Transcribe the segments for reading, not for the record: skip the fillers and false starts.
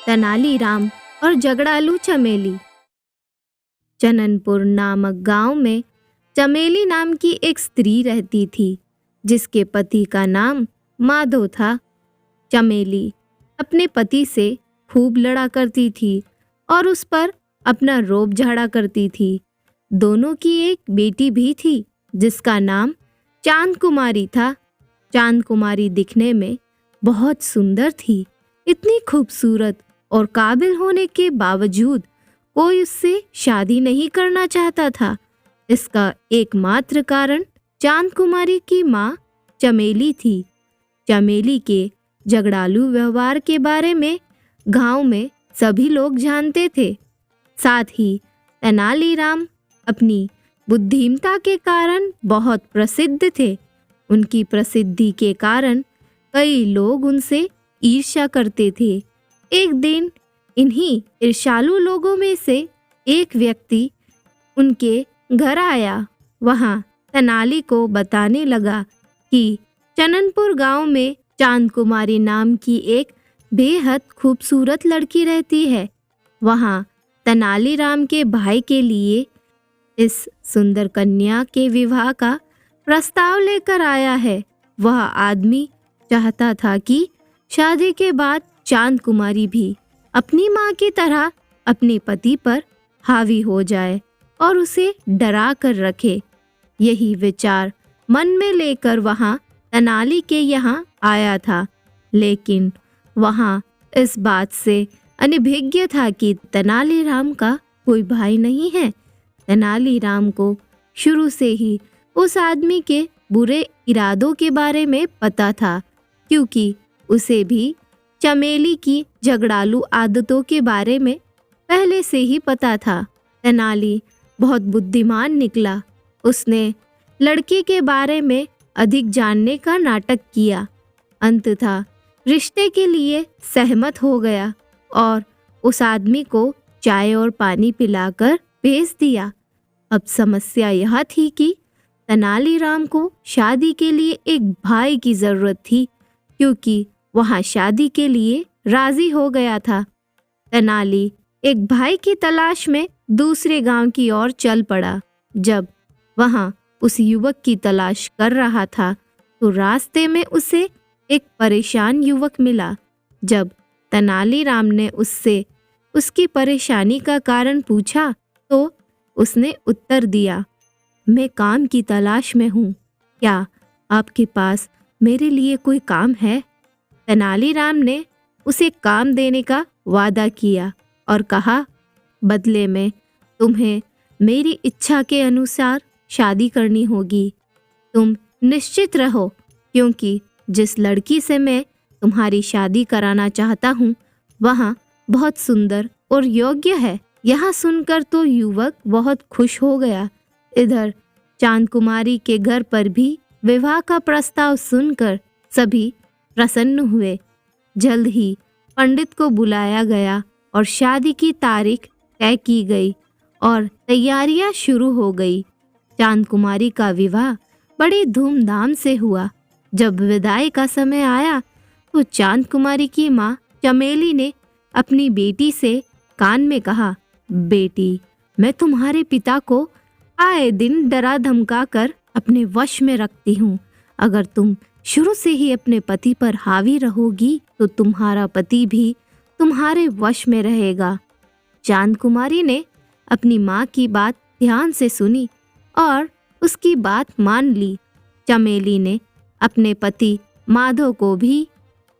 तेनालीराम और झगड़ालू चमेली। चननपुर नामक गांव में चमेली नाम की एक स्त्री रहती थी, जिसके पति का नाम माधव था। चमेली अपने पति से खूब लड़ा करती थी और उस पर अपना रोब झाड़ा करती थी। दोनों की एक बेटी भी थी, जिसका नाम चांद कुमारी था। चांद कुमारी दिखने में बहुत सुंदर थी। इतनी खूबसूरत और काबिल होने के बावजूद कोई उससे शादी नहीं करना चाहता था। इसका एकमात्र कारण चांद कुमारी की माँ चमेली थी। चमेली के झगड़ालू व्यवहार के बारे में गांव में सभी लोग जानते थे। साथ ही तेनालीराम अपनी बुद्धिमता के कारण बहुत प्रसिद्ध थे। उनकी प्रसिद्धि के कारण कई लोग उनसे ईर्ष्या करते थे। एक दिन इन्हीं ईर्ष्यालु लोगों में से एक व्यक्ति उनके घर आया। वहां तेनाली को बताने लगा कि चननपुर गांव में चांद कुमारी नाम की एक बेहद खूबसूरत लड़की रहती है। वहां तेनालीराम के भाई के लिए इस सुंदर कन्या के विवाह का प्रस्ताव लेकर आया है। वह आदमी चाहता था कि शादी के बाद चांद कुमारी भी अपनी माँ की तरह अपने पति पर हावी हो जाए और उसे डरा कर रखे। यही विचार मन में लेकर वहां तेनाली के यहाँ आया था, लेकिन वहां इस बात से अनभिज्ञ था कि तेनालीराम का कोई भाई नहीं है। तेनालीराम को शुरू से ही उस आदमी के बुरे इरादों के बारे में पता था, क्योंकि उसे भी चमेली की झगड़ालू आदतों के बारे में पहले से ही पता था। तेनाली बहुत बुद्धिमान निकला। उसने लड़की के बारे में अधिक जानने का नाटक किया। अंततः रिश्ते के लिए सहमत हो गया और उस आदमी को चाय और पानी पिलाकर भेज दिया। अब समस्या यह थी कि तेनालीराम को शादी के लिए एक भाई की जरूरत थी, क्योंकि वहां शादी के लिए राजी हो गया था। तेनाली एक भाई की तलाश में दूसरे गांव की ओर चल पड़ा। जब वहां उस युवक की तलाश कर रहा था तो रास्ते में उसे एक परेशान युवक मिला। जब तेनालीराम ने उससे उसकी परेशानी का कारण पूछा तो उसने उत्तर दिया, मैं काम की तलाश में हूँ। क्या आपके पास मेरे लिए कोई काम है? तेनालीराम ने उसे काम देने का वादा किया और कहा, बदले में तुम्हें मेरी इच्छा के अनुसार शादी करनी होगी। तुम निश्चित रहो, क्योंकि जिस लड़की से मैं तुम्हारी शादी कराना चाहता हूँ वह बहुत सुंदर और योग्य है। यह सुनकर तो युवक बहुत खुश हो गया। इधर चांद कुमारी के घर पर भी विवाह का प्रस्ताव सुनकर सभी प्रसन्न हुए। जल्द ही पंडित को बुलाया गया और शादी की तारीख तय की गई और तैयारियां शुरू हो गई। चांद कुमारी का विवाह बड़ी धूमधाम से हुआ। जब विदाई का समय आया तो चांद कुमारी की माँ चमेली ने अपनी बेटी से कान में कहा, बेटी, मैं तुम्हारे पिता को आए दिन डरा धमका कर अपने वश में रखती हूँ। अगर तुम शुरू से ही अपने पति पर हावी रहोगी तो तुम्हारा पति भी तुम्हारे वश में रहेगा। चांद कुमारी ने अपनी माँ की बात ध्यान से सुनी और उसकी बात मान ली। चमेली ने अपने पति माधव को भी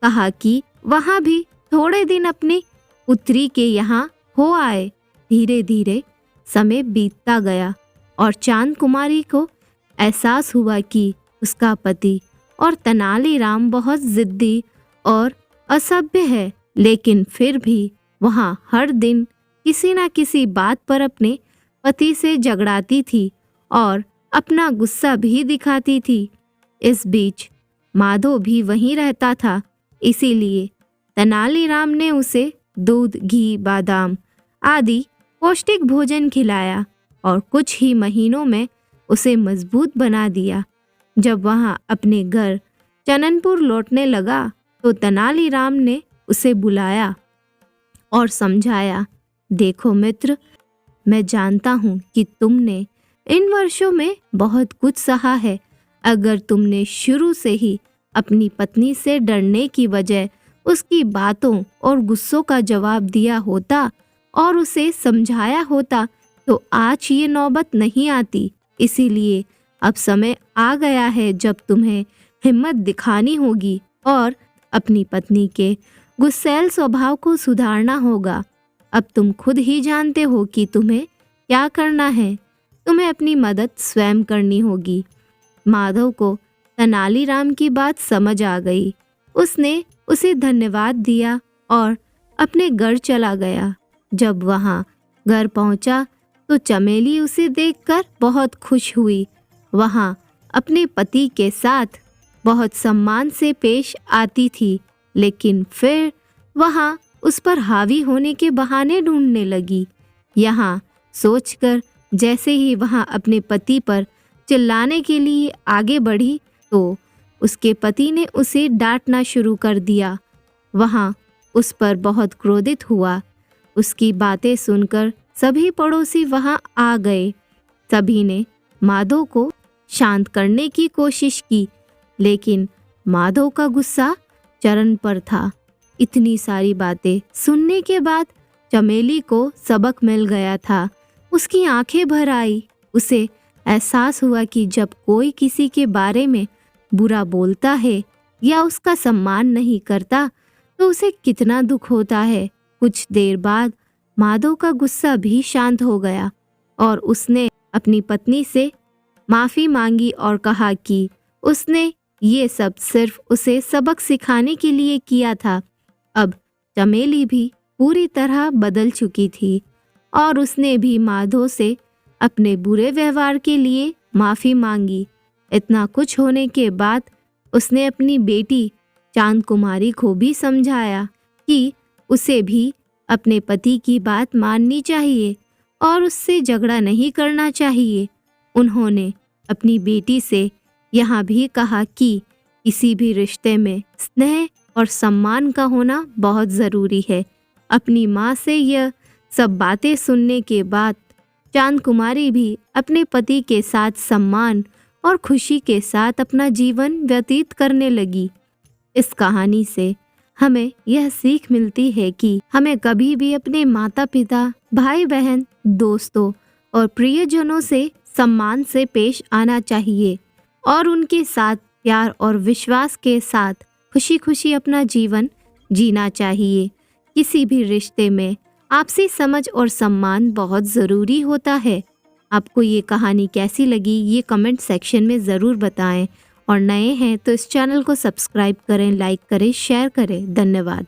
कहा कि वहाँ भी थोड़े दिन अपनी पुत्री के यहाँ हो आए। धीरे धीरे समय बीतता गया और चांद कुमारी को एहसास हुआ कि उसका पति और तेनालीराम बहुत जिद्दी और असभ्य है, लेकिन फिर भी वहाँ हर दिन किसी न किसी बात पर अपने पति से झगड़ाती थी और अपना गुस्सा भी दिखाती थी। इस बीच माधव भी वहीं रहता था, इसीलिए तेनालीराम ने उसे दूध, घी, बादाम आदि पौष्टिक भोजन खिलाया और कुछ ही महीनों में उसे मजबूत बना दिया। जब वह अपने घर चननपुर लौटने लगा तो तेनालीराम ने उसे बुलाया और समझाया, देखो मित्र, मैं जानता हूँ कि तुमने इन वर्षों में बहुत कुछ सहा है। अगर तुमने शुरू से ही अपनी पत्नी से डरने की बजाय उसकी बातों और गुस्सों का जवाब दिया होता और उसे समझाया होता तो आज ये नौबत नहीं आती। इसीलिए अब समय आ गया है जब तुम्हें हिम्मत दिखानी होगी और अपनी पत्नी के गुस्सैल स्वभाव को सुधारना होगा। अब तुम खुद ही जानते हो कि तुम्हें क्या करना है। तुम्हें अपनी मदद स्वयं करनी होगी। माधव को तेनालीराम की बात समझ आ गई। उसने उसे धन्यवाद दिया और अपने घर चला गया। जब वहाँ घर पहुँचा तो चमेली उसे देखकर बहुत खुश हुई। वहाँ अपने पति के साथ बहुत सम्मान से पेश आती थी, लेकिन फिर वहाँ उस पर हावी होने के बहाने ढूंढने लगी। यहाँ सोचकर जैसे ही वहाँ अपने पति पर चिल्लाने के लिए आगे बढ़ी तो उसके पति ने उसे डांटना शुरू कर दिया। वहाँ उस पर बहुत क्रोधित हुआ। उसकी बातें सुनकर सभी पड़ोसी वहाँ आ गए। सभी ने माधव को शांत करने की कोशिश की, लेकिन माधव का गुस्सा चरम पर था। इतनी सारी बातें सुनने के बाद चमेली को सबक मिल गया था। उसकी आंखें भर आई। उसे एहसास हुआ कि जब कोई किसी के बारे में बुरा बोलता है या उसका सम्मान नहीं करता तो उसे कितना दुख होता है। कुछ देर बाद माधव का गुस्सा भी शांत हो गया और उसने अपनी पत्नी से माफ़ी मांगी और कहा कि उसने ये सब सिर्फ उसे सबक सिखाने के लिए किया था। अब चमेली भी पूरी तरह बदल चुकी थी और उसने भी माधव से अपने बुरे व्यवहार के लिए माफ़ी मांगी। इतना कुछ होने के बाद उसने अपनी बेटी चांद कुमारी को भी समझाया कि उसे भी अपने पति की बात माननी चाहिए और उससे झगड़ा नहीं करना चाहिए। उन्होंने अपनी बेटी से यहाँ भी कहा कि किसी भी रिश्ते में स्नेह और सम्मान का होना बहुत ज़रूरी है। अपनी माँ से यह सब बातें सुनने के बाद चांद कुमारी भी अपने पति के साथ सम्मान और खुशी के साथ अपना जीवन व्यतीत करने लगी। इस कहानी से हमें यह सीख मिलती है कि हमें कभी भी अपने माता पिता, भाई बहन, दोस्तों और प्रियजनों से सम्मान से पेश आना चाहिए और उनके साथ प्यार और विश्वास के साथ खुशी खुशी अपना जीवन जीना चाहिए। किसी भी रिश्ते में आपसी समझ और सम्मान बहुत ज़रूरी होता है। आपको ये कहानी कैसी लगी ये कमेंट सेक्शन में ज़रूर बताएं और नए हैं तो इस चैनल को सब्सक्राइब करें, लाइक करें, शेयर करें। धन्यवाद।